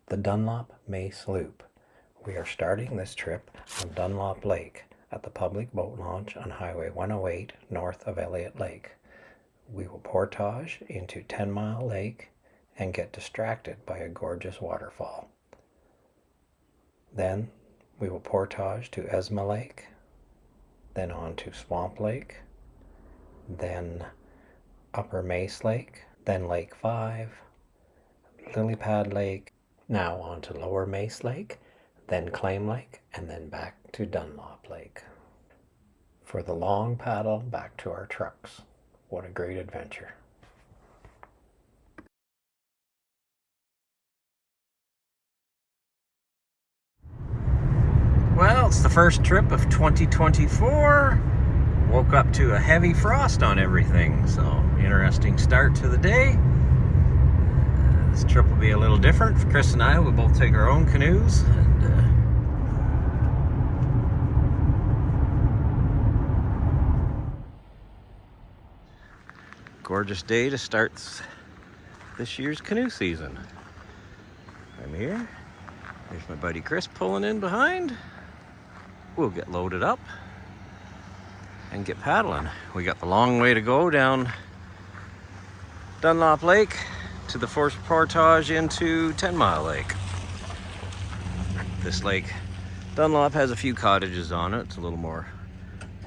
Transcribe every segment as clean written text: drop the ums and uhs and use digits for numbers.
the Dunlop Mace Loop. We are starting this trip on Dunlop Lake at the public boat launch on Highway 108 north of Elliott Lake. We will portage into 10 Mile Lake and get distracted by a gorgeous waterfall. Then we will portage to Esma Lake, then on to Swamp Lake, then Upper Mace Lake, then Lake 5, Lily Pad Lake, now on to Lower Mace Lake, then Claim Lake, and then back to Dunlop Lake. For the long paddle back to our trucks. What a great adventure. Well, it's the first trip of 2024. Woke up to a heavy frost on everything, so interesting start to the day. This trip will be a little different. For Chris and I, we'll both take our own canoes. Gorgeous day to start this year's canoe season. I'm here. There's my buddy Chris pulling in behind. We'll get loaded up and get paddling. We got the long way to go down Dunlop Lake to the first portage into 10 Mile Lake. This lake, Dunlop, has a few cottages on it. It's a little more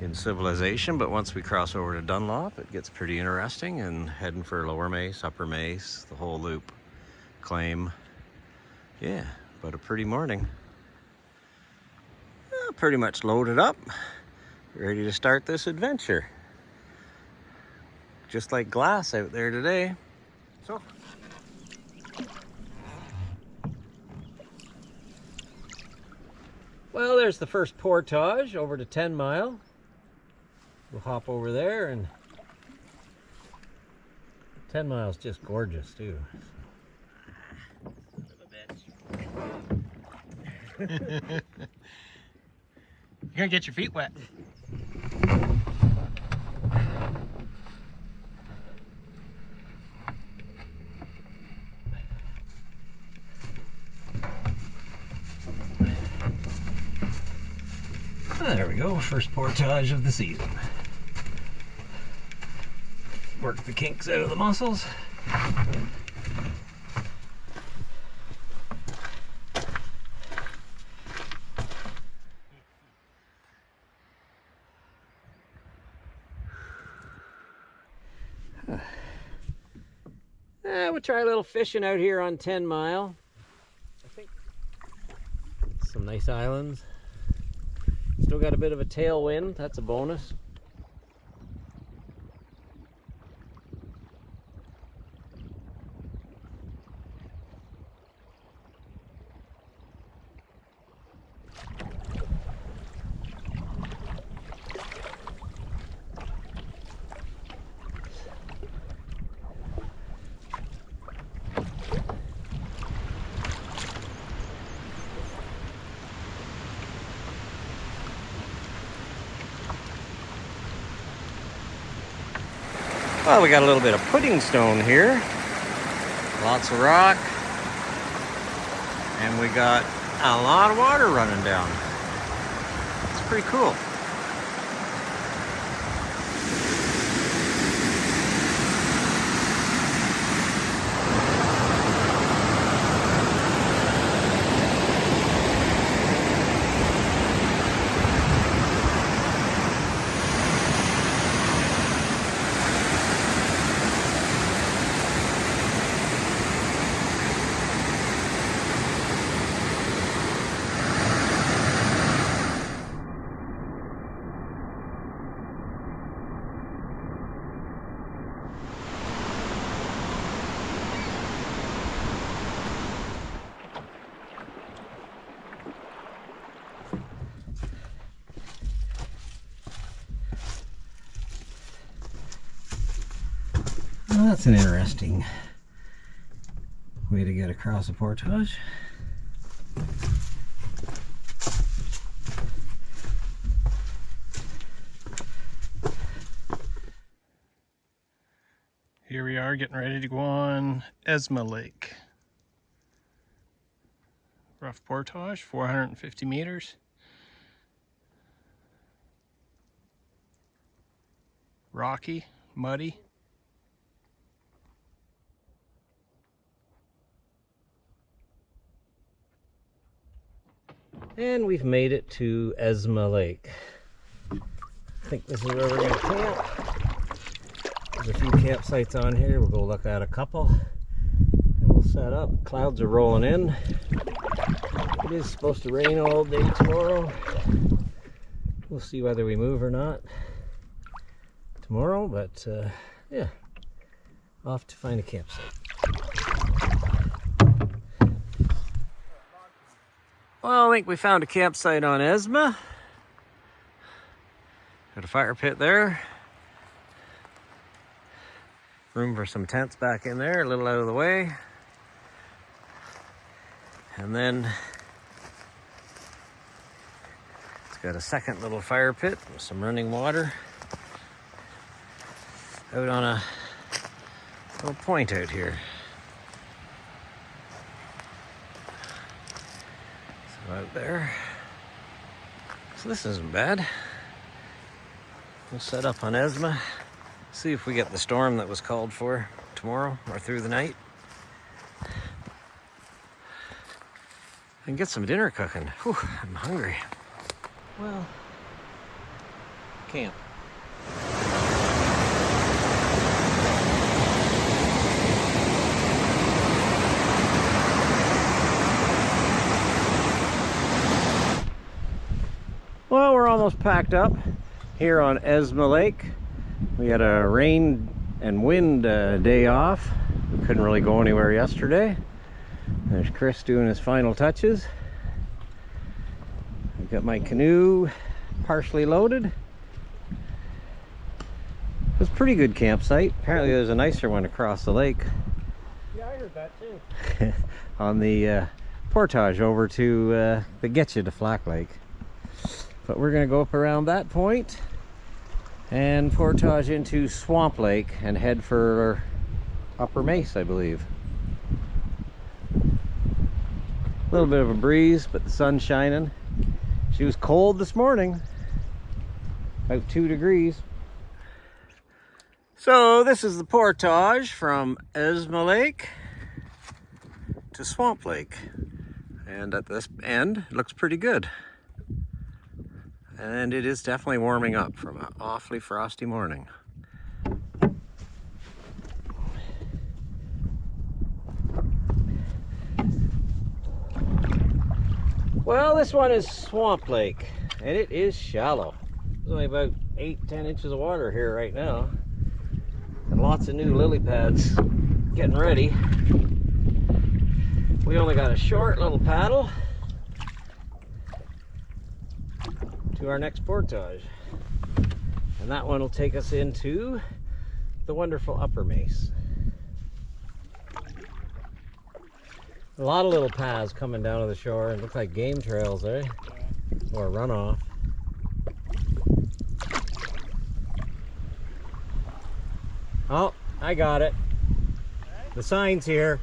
in civilization, but once we cross over to Dunlop, it gets pretty interesting, and heading for Lower Mace, Upper Mace, the whole loop, Claim. Yeah, but a pretty morning. Pretty much loaded up, ready to start this adventure. Just like glass out there today. So, well, there's the first portage over to 10 Mile. We'll hop over there, and 10 Mile's just gorgeous too. You're gonna get your feet wet. There we go, first portage of the season. Work the kinks out of the muscles. We'll try a little fishing out here on 10 Mile. I think some nice islands. Still got a bit of a tailwind, that's a bonus. Well, we got a little bit of pudding stone here. Lots of rock. And we got a lot of water running down. It's pretty cool. Well, that's an interesting way to get across a portage. Here we are getting ready to go on Esma Lake. Rough portage, 450 meters. Rocky, muddy. And we've made it to Esma Lake. I think this is where we're going to camp. There's a few campsites on here. We'll go look at a couple. And we'll set up. Clouds are rolling in. It is supposed to rain all day tomorrow. We'll see whether we move or not tomorrow, but yeah, off to find a campsite. Well, I think we found a campsite on Esma. Got a fire pit there. Room for some tents back in there, a little out of the way. And then it's got a second little fire pit with some running water out on a little point out here. So out there. So this isn't bad. We'll set up on Esma. See if we get the storm that was called for tomorrow or through the night. And get some dinner cooking. Whew, I'm hungry. Well, camp. Well, we're almost packed up here on Esma Lake. We had a rain and wind day off. We couldn't really go anywhere yesterday. There's Chris doing his final touches. I've got my canoe partially loaded. It was a pretty good campsite. Apparently there's a nicer one across the lake. Yeah, I heard that too. On the portage over to that gets you to Flack Lake. But we're going to go up around that point and portage into Swamp Lake and head for Upper Mace, I believe. A little bit of a breeze, but the sun's shining. She was cold this morning, about 2 degrees. So this is the portage from Esma Lake to Swamp Lake. And at this end, it looks pretty good. And it is definitely warming up from an awfully frosty morning. Well, this one is Swamp Lake, and it is shallow. There's only about 8-10 inches of water here right now. And lots of new lily pads getting ready. We only got a short little paddle to our next portage, and that one will take us into the wonderful Upper Mace. A lot of little paths coming down to the shore. It looks like game trails, eh? Or runoff. Oh, I got it. The sign's here.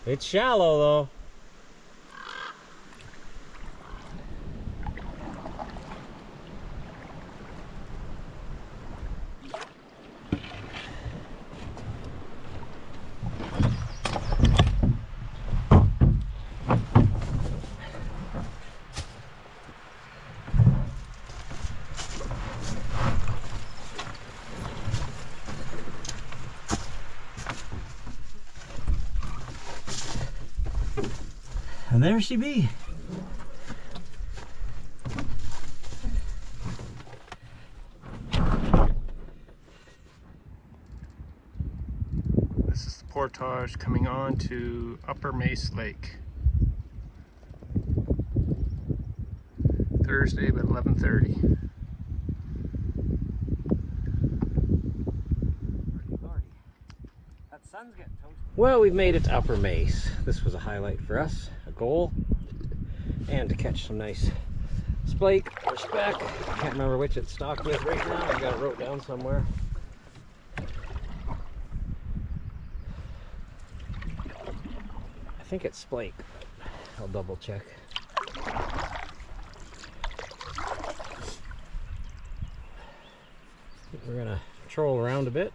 It's shallow though. And there she be. This is the portage coming on to Upper Mace Lake. Thursday about 11:30. Well, we've made it to Upper Mace. This was a highlight for us, a goal, and to catch some nice splake or speck. I can't remember which it's stocked with right now. I've got it wrote down somewhere. I think it's splake, but I'll double check. We're gonna troll around a bit,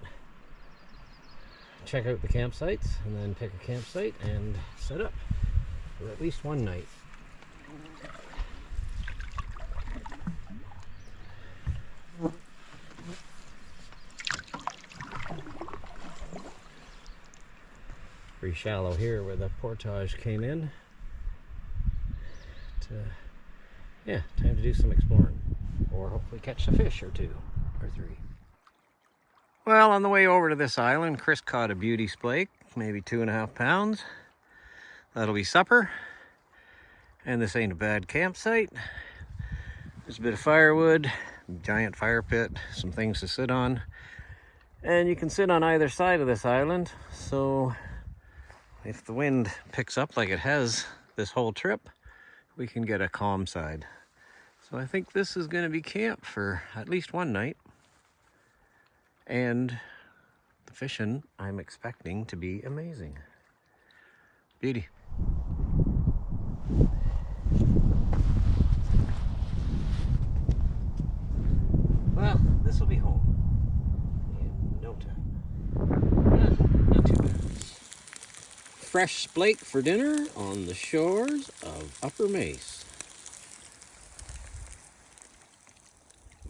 check out the campsites, and then pick a campsite and set up for at least one night. Pretty shallow here where the portage came in. Yeah, time to do some exploring, or hopefully catch a fish or two or three. Well, on the way over to this island, Chris caught a beauty splake, maybe 2.5 pounds. That'll be supper. And this ain't a bad campsite. There's a bit of firewood, giant fire pit, some things to sit on. And you can sit on either side of this island, so if the wind picks up like it has this whole trip, we can get a calm side. So I think this is going to be camp for at least one night. And the fishing, I'm expecting to be amazing. Beauty. Well, this will be home in no time. Not too bad. Fresh splake for dinner on the shores of Upper Mace.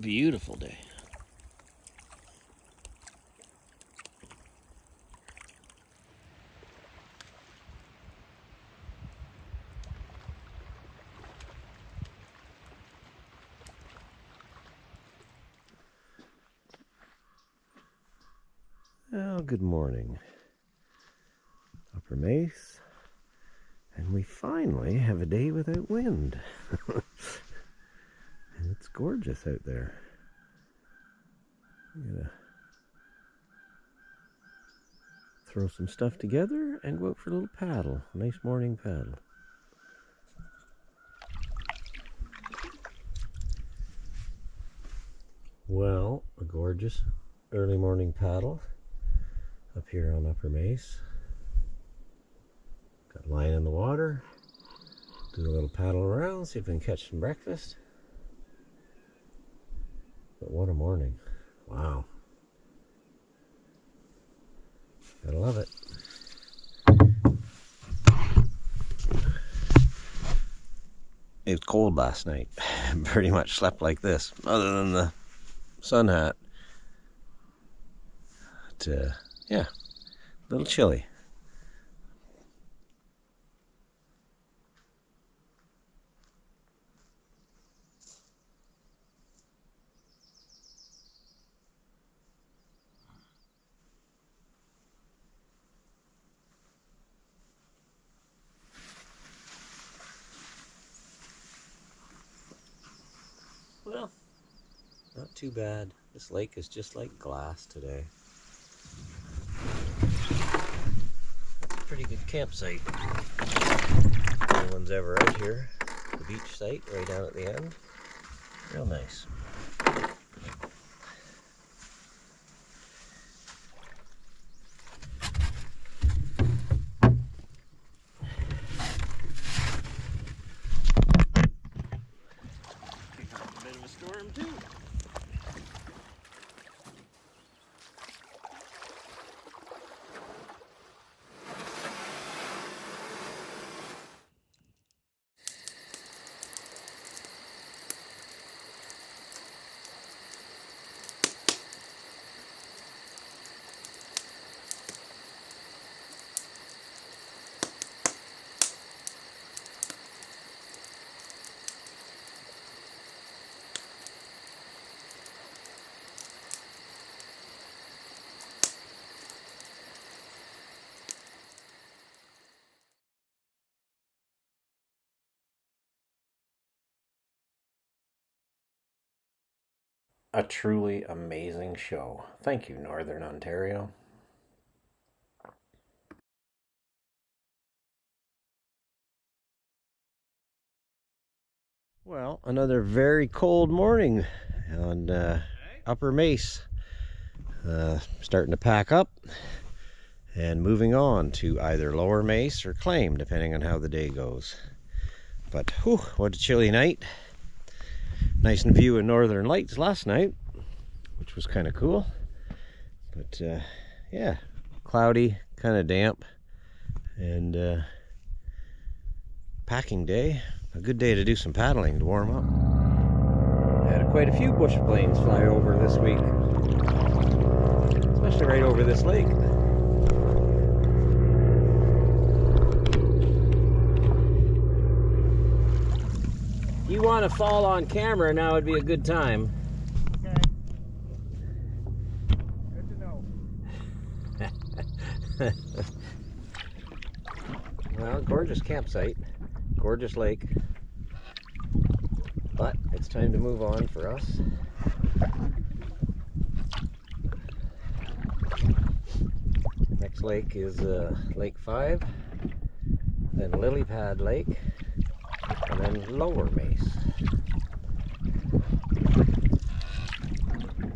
Beautiful day. Well, good morning. Upper Mace. And we finally have a day without wind. And it's gorgeous out there. I'm gonna throw some stuff together and go out for a little paddle. Nice morning paddle. Well, a gorgeous early morning paddle up here on Upper Mace. Got a line in the water. Do a little paddle around, see if we can catch some breakfast. But what a morning. Wow. Gotta love it. It was cold last night. Pretty much slept like this, other than the sun hat. But, yeah, a little chilly. Well, not too bad. This lake is just like glass today. Pretty good campsite. If anyone's ever out here, the beach site right down at the end. Real nice. Pick up a bit of a storm too. A truly amazing show. Thank you, Northern Ontario. Well, another very cold morning on Upper Mace. Starting to pack up and moving on to either Lower Mace or Claim, depending on how the day goes. But whew, what a chilly night. Nice and view of Northern Lights last night, which was kind of cool. But yeah, cloudy, kind of damp, and packing day. A good day to do some paddling to warm up. Had quite a few bush planes fly over this week, especially right over this lake. If you want to fall on camera, now would be a good time. Okay. Good to know. Well, gorgeous campsite, gorgeous lake, but it's time to move on for us. Next lake is Lake 5, then Lily Pad Lake, and then Lower Mace.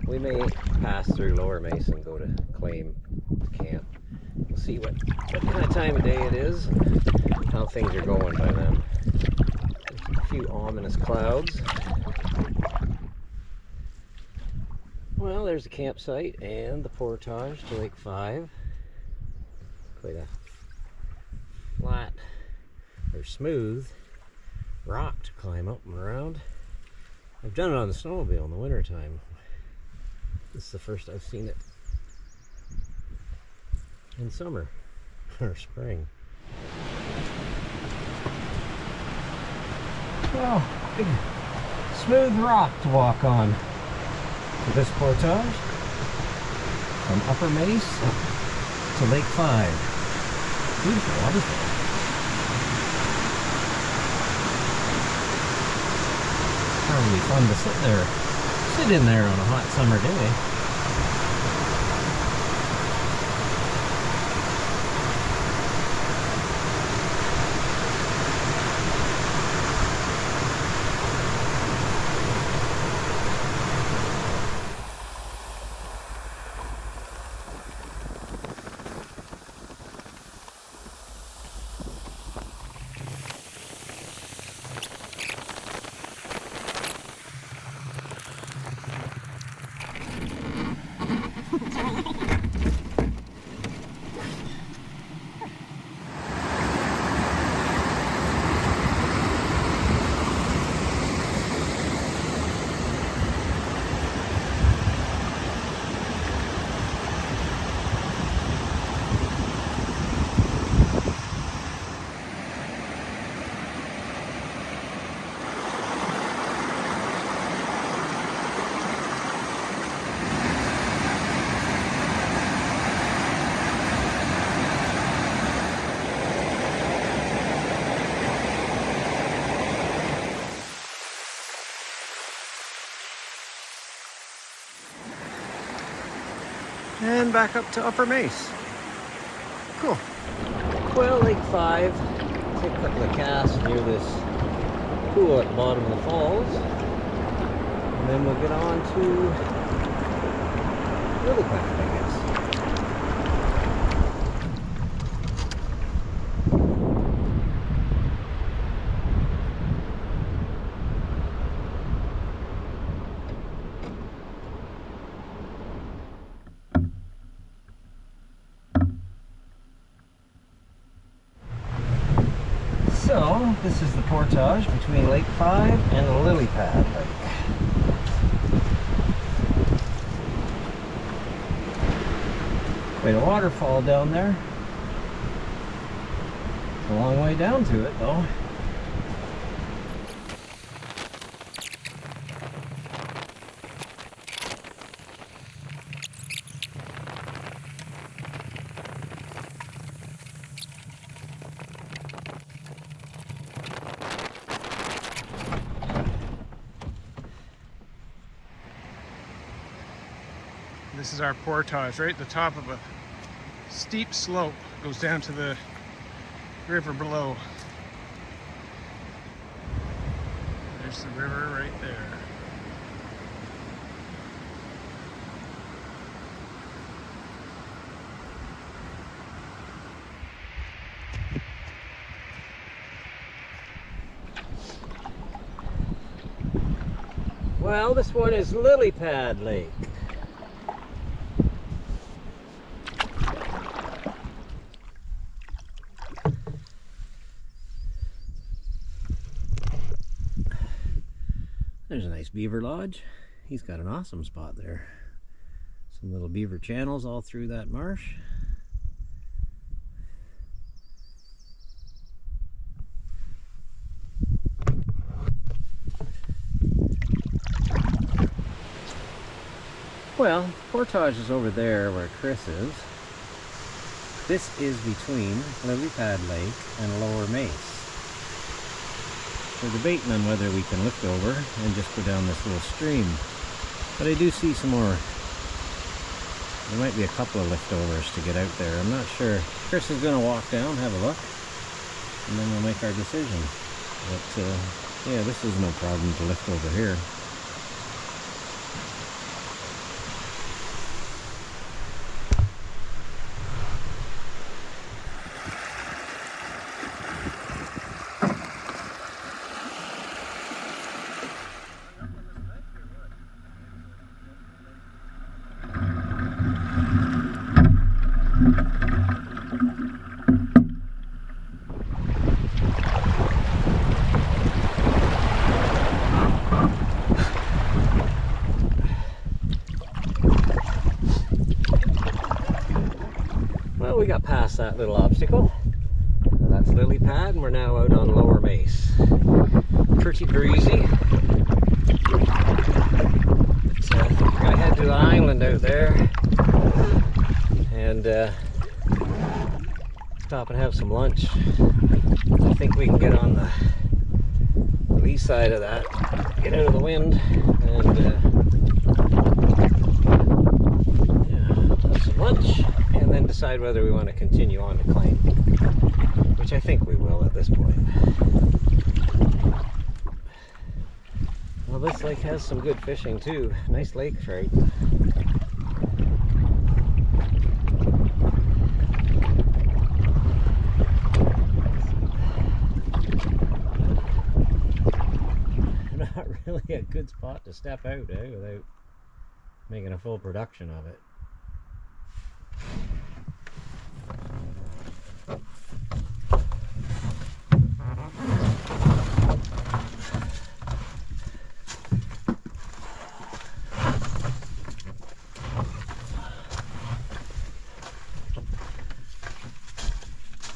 We may pass through Lower Mace and go to Claim Camp. We'll see what kind of time of day it is and how things are going by then. There's a few ominous clouds. Well, there's the campsite and the portage to Lake 5. Quite a flat or smooth rock to climb up and around. I've done it on the snowmobile in the wintertime. This is the first I've seen it in summer or spring. Well, big smooth rock to walk on for this portage from Upper Mace to Lake 5. Beautiful waterfall. Probably fun to sit in there on a hot summer day. And back up to Upper Mace. Cool. Well, Lake 5. Take a couple of casts near this pool at the bottom of the falls. And then we'll get on to Lily Pad, I guess. So, this is the portage between Lake 5 and the Lily Pad Lake. Quite a waterfall down there. It's a long way down to it though. This is our portage, right at the top of a steep slope. Goes down to the river below. There's the river right there. Well, this one is Lily Pad Lake. There's a nice beaver lodge. He's got an awesome spot there. Some little beaver channels all through that marsh. Well, portage is over there where Chris is. This is between Lily Pad Lake and Lower Mace. We're debating on whether we can lift over and just go down this little stream. But I do see some more. There might be a couple of liftovers to get out there. I'm not sure. Chris is going to walk down, have a look, and then we'll make our decision. But yeah, this is no problem to lift over here. Well, we got past that little obstacle. That's Lily Pad, and we're now out on Lower Mace. Pretty breezy. But, we're gonna head to the island out there and stop and have some lunch. I think we can get on the lee side of that, get out of the wind, and yeah, have some lunch. And then decide whether we want to continue on to claim, which I think we will at this point. Well, this lake has some good fishing too. Nice lake trout. Not really a good spot to step out, without making a full production of it.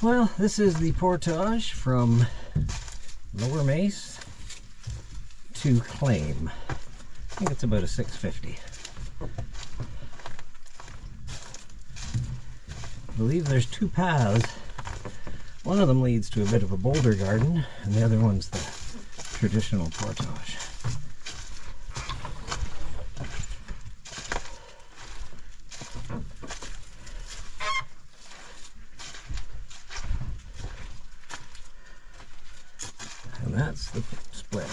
Well, this is the portage from Lower Mace to Claim. I think it's about a 650. I believe there's two paths. One of them leads to a bit of a boulder garden, and the other one's the traditional portage. And that's the split.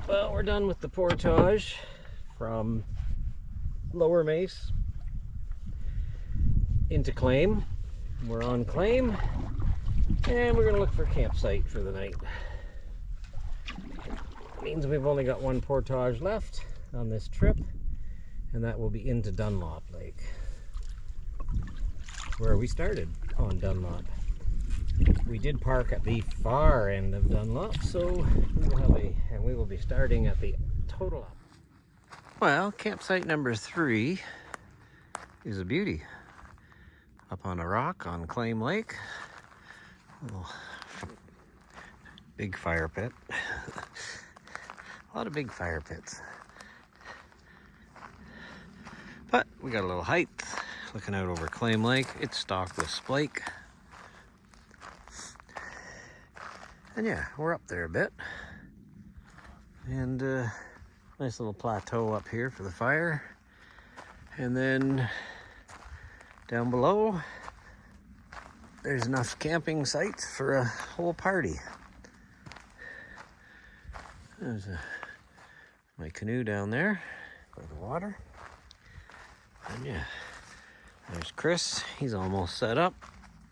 Well, we're done with the portage from Lower Mace into Claim. We're on Claim, and we're going to look for a campsite for the night. Means we've only got one portage left on this trip, and that will be into Dunlop Lake, where we started on Dunlop. We did park at the far end of Dunlop, so we will be starting at the total up. Well, campsite number 3 is a beauty. Up on a rock on Claim Lake. Little big fire pit. A lot of big fire pits. But we got a little height looking out over Claim Lake. It's stocked with splake. And yeah, we're up there a bit. And Nice little plateau up here for the fire. And then down below, there's enough camping sites for a whole party. There's my canoe down there by the water. And yeah, there's Chris. He's almost set up.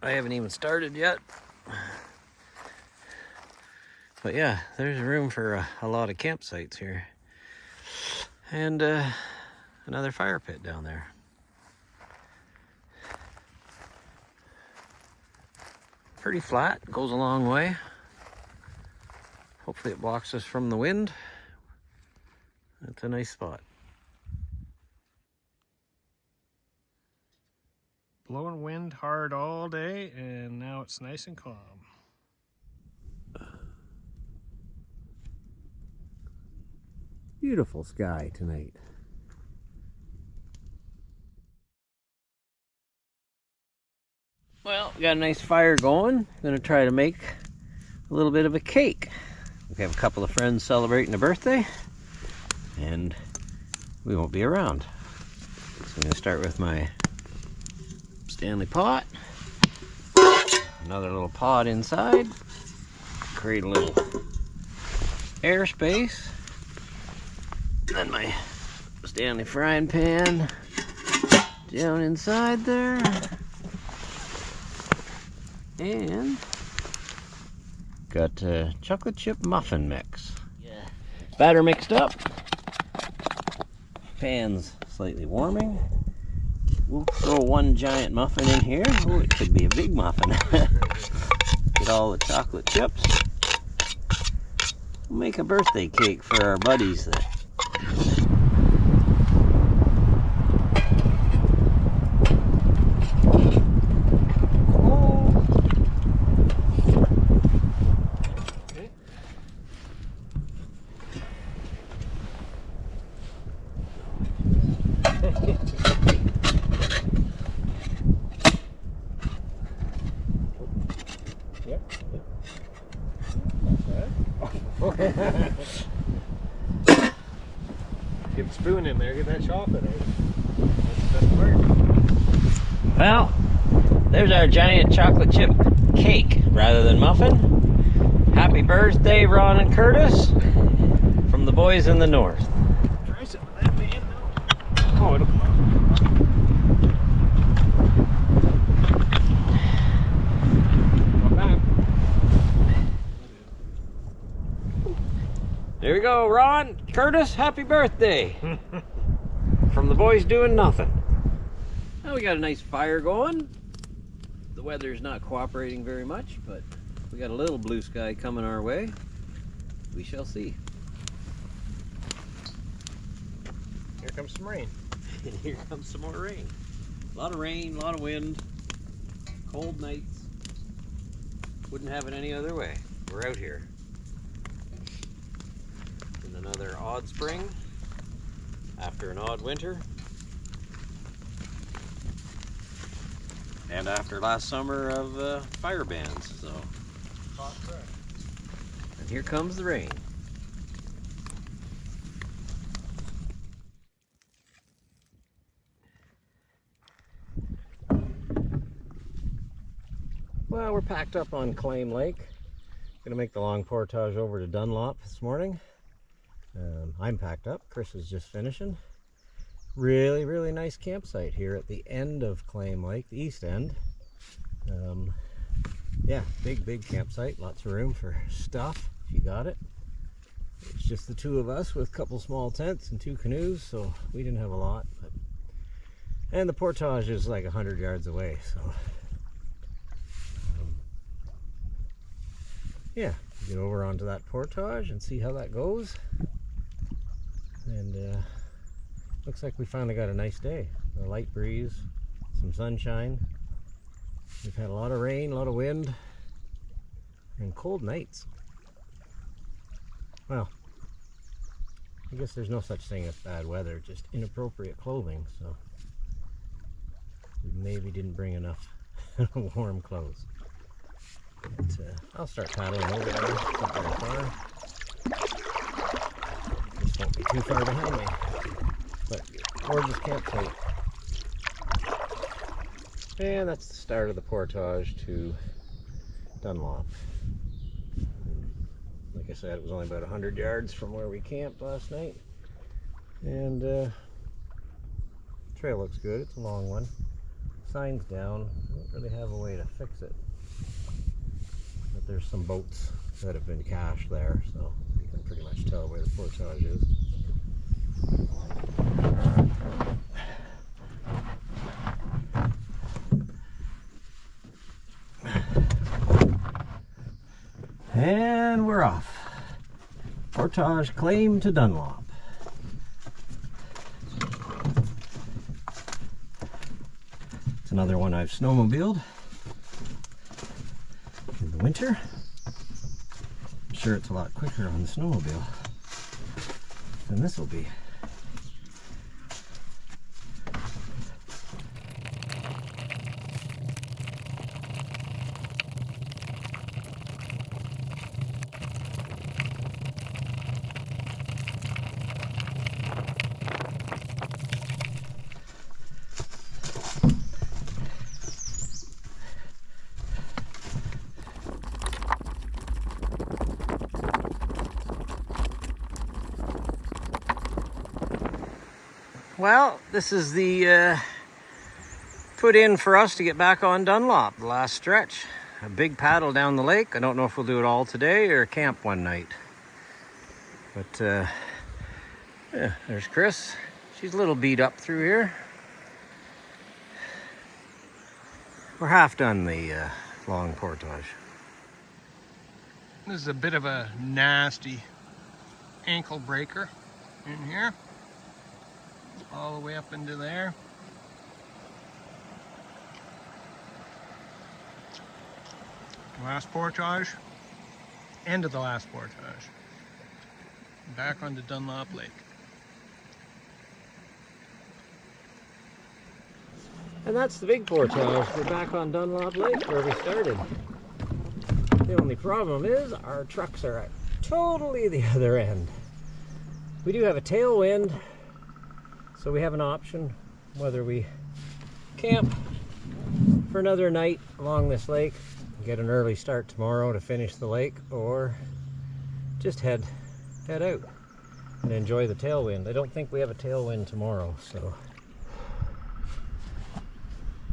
I haven't even started yet. But yeah, there's room for a lot of campsites here. And another fire pit down there. Pretty flat, goes a long way. Hopefully it blocks us from the wind. It's a nice spot. Blowing wind hard all day, and now it's nice and calm. Beautiful sky tonight. Well, we got a nice fire going. Gonna try to make a little bit of a cake. We have a couple of friends celebrating a birthday, and we won't be around. So I'm gonna start with my Stanley pot. Another little pot inside. Create a little airspace. Then my Stanley frying pan down inside there. And got chocolate chip muffin mix. Yeah. Batter mixed up. Pan's slightly warming. We'll throw one giant muffin in here. Oh, it could be a big muffin. Get all the chocolate chips. We'll make a birthday cake for our buddies that Get the spoon in there, get that chocolate out. That's the best part. Well, there's our giant chocolate chip cake rather than muffin. Happy birthday, Ron and Curtis, from the boys in the north. Try some of that, man. Oh, it'll come out. There we go, Ron, Curtis, happy birthday. From the boys doing nothing. Now we got a nice fire going. The weather's not cooperating very much, but we got a little blue sky coming our way. We shall see. Here comes some rain. And here comes some more rain. A lot of rain, a lot of wind, cold nights. Wouldn't have it any other way. We're out here. In another odd spring, after an odd winter, and after last summer of fire bans, so. And here comes the rain. Well, we're packed up on Claim Lake. Gonna make the long portage over to Dunlop this morning. I'm packed up. Chris is just finishing. Really, really nice campsite here at the end of Claim Lake, the east end. Yeah, big campsite. Lots of room for stuff if you got it. It's just the two of us with a couple small tents and 2 canoes, so we didn't have a lot. And the portage is like 100 yards away, so yeah, get over onto that portage and see how that goes. And looks like we finally got a nice day. A light breeze, some sunshine. We've had a lot of rain, a lot of wind, and cold nights. Well, I guess there's no such thing as bad weather, just inappropriate clothing, so we maybe didn't bring enough warm clothes. But I'll start paddling over there, not very far. This won't be too far behind me. But gorgeous campsite. And that's the start of the portage to Dunlop. Like I said, it was only about 100 yards from where we camped last night. And the trail looks good. It's a long one. Sign's down. Don't really have a way to fix it. But there's some boats that have been cached there, so you can pretty much tell where the portage is. And we're off. Portage claim to Dunlop. It's another one I've snowmobiled in the winter. I'm sure it's a lot quicker on the snowmobile than this will be. Well, this is the put in for us to get back on Dunlop, the last stretch. A big paddle down the lake. I don't know if we'll do it all today or camp one night. But yeah, there's Chris. She's a little beat up through here. We're half done the long portage. This is a bit of a nasty ankle breaker in here. All the way up into there. Last portage. End of the last portage. Back onto Dunlop Lake. And that's the big portage. We're back on Dunlop Lake where we started. The only problem is our trucks are at totally the other end. We do have a tailwind, so we have an option whether we camp for another night along this lake, get an early start tomorrow to finish the lake, or just head out and enjoy the tailwind. I don't think we have a tailwind tomorrow, so.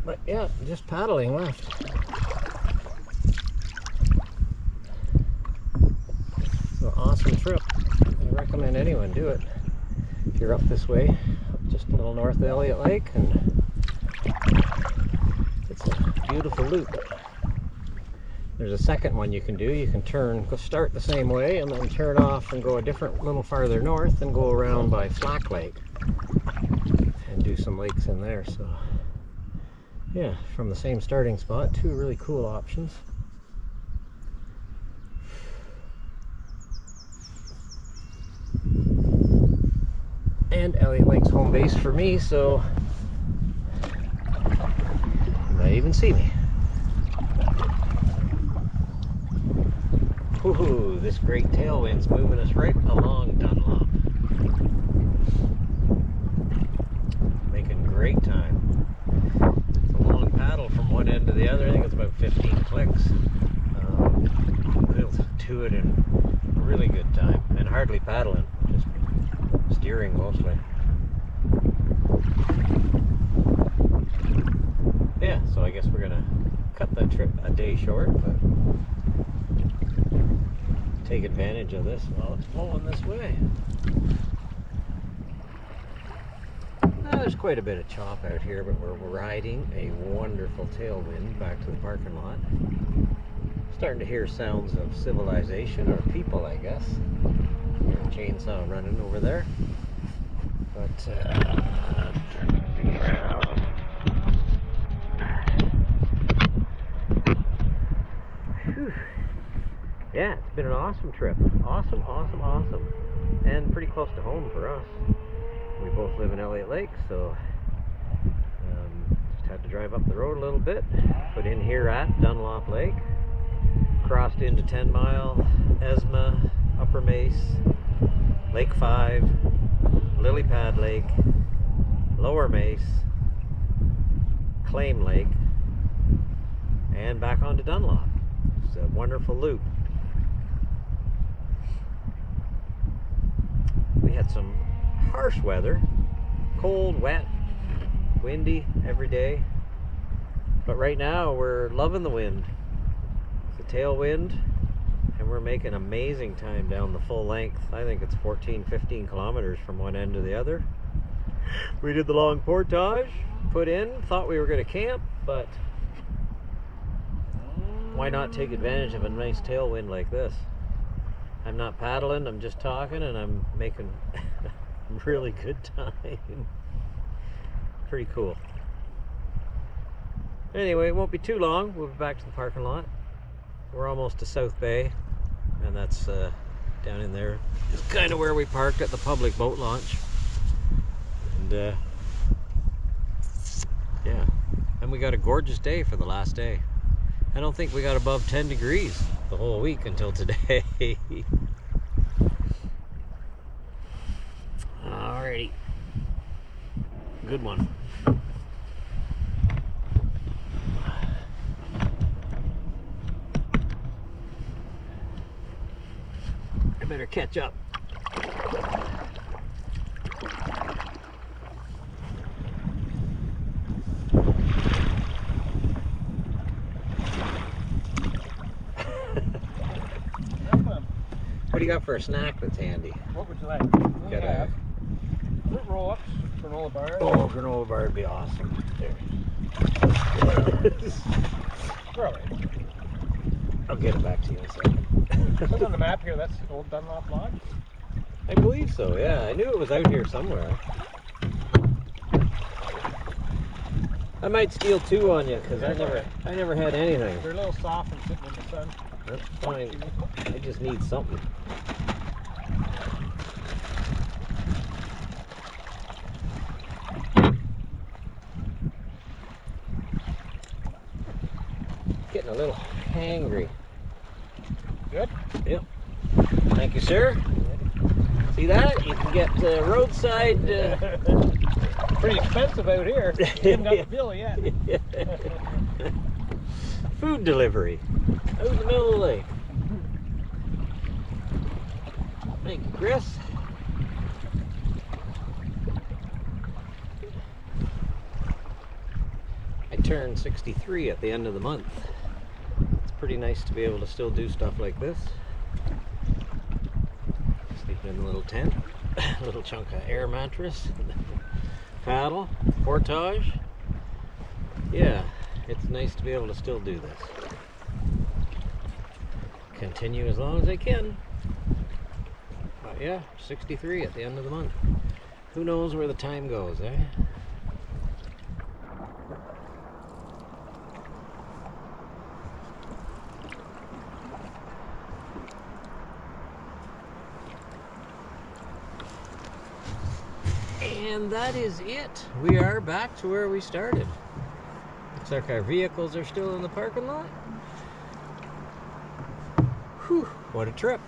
But yeah, just paddling left. So awesome trip. I recommend anyone do it. If you're up this way, just a little north of Elliott Lake, and it's a beautiful loop. There's a second one you can do. You can start the same way and then turn off and go a little farther north and go around by Flack Lake and do some lakes in there. So yeah, from the same starting spot, two really cool options. And Elliott Lake's home base for me, so you might even see me. Woohoo, this great tailwind's moving us right along Dunlop. Making great time. It's a long paddle from one end to the other. I think it's about 15 clicks. We'll do it in really good time, and hardly paddling, just steering mostly. Yeah, so I guess we're gonna cut the trip a day short, but take advantage of this while it's flowing this way. Now, there's quite a bit of chop out here, but we're riding a wonderful tailwind back to the parking lot. Starting to hear sounds of civilization, or people, I guess. Hear a chainsaw running over there. But turn it around. Whew. Yeah, it's been an awesome trip. Awesome, awesome, awesome. And pretty close to home for us. We both live in Elliott Lake, so just had to drive up the road a little bit. Put in here at Dunlop Lake. Crossed into 10 Mile, Esma, Upper Mace, Lake 5, Lily Pad Lake, Lower Mace, Claim Lake, and back onto Dunlop. It's a wonderful loop. We had some harsh weather, cold, wet, windy every day. But right now we're loving the wind. It's a tailwind, and we're making amazing time down the full length. I think it's 14-15 kilometers from one end to the other. We did the long portage, put in, thought we were going to camp, but why not take advantage of a nice tailwind like this? I'm not paddling, I'm just talking, and I'm making really good time. Pretty cool. Anyway, it won't be too long. We'll be back to the parking lot. We're almost to South Bay, and that's down in there. It's kind of where we parked at the public boat launch. And yeah, and we got a gorgeous day for the last day. I don't think we got above 10 degrees the whole week until today. Alrighty, good one. I better catch up. What do you got for a snack that's handy? What would you like? Got a fruit roll-ups, granola bars. Oh, granola bar would be awesome. There. Really? I'll get it back to you in a second. It says on the map here, that's old Dunlop Lodge. I believe so, yeah. I knew it was out here somewhere. I might steal two on you because I never had anything. They're a little soft and sitting in the sun. That's fine. I just need something. Getting a little hangry. Good? Yep. Thank you, sir. See that? You can get roadside. Pretty expensive out here. You haven't got the bill yet. Food delivery out in the middle of the lake. Thank you, Chris. I turned 63 at the end of the month. It's pretty nice to be able to still do stuff like this. Sleeping in a little tent, a little chunk of air mattress, paddle, portage. Yeah, it's nice to be able to still do this. Continue as long as I can. But yeah, 63 at the end of the month. Who knows where the time goes, eh? And that is it. We are back to where we started. Looks like our vehicles are still in the parking lot. Whew, what a trip.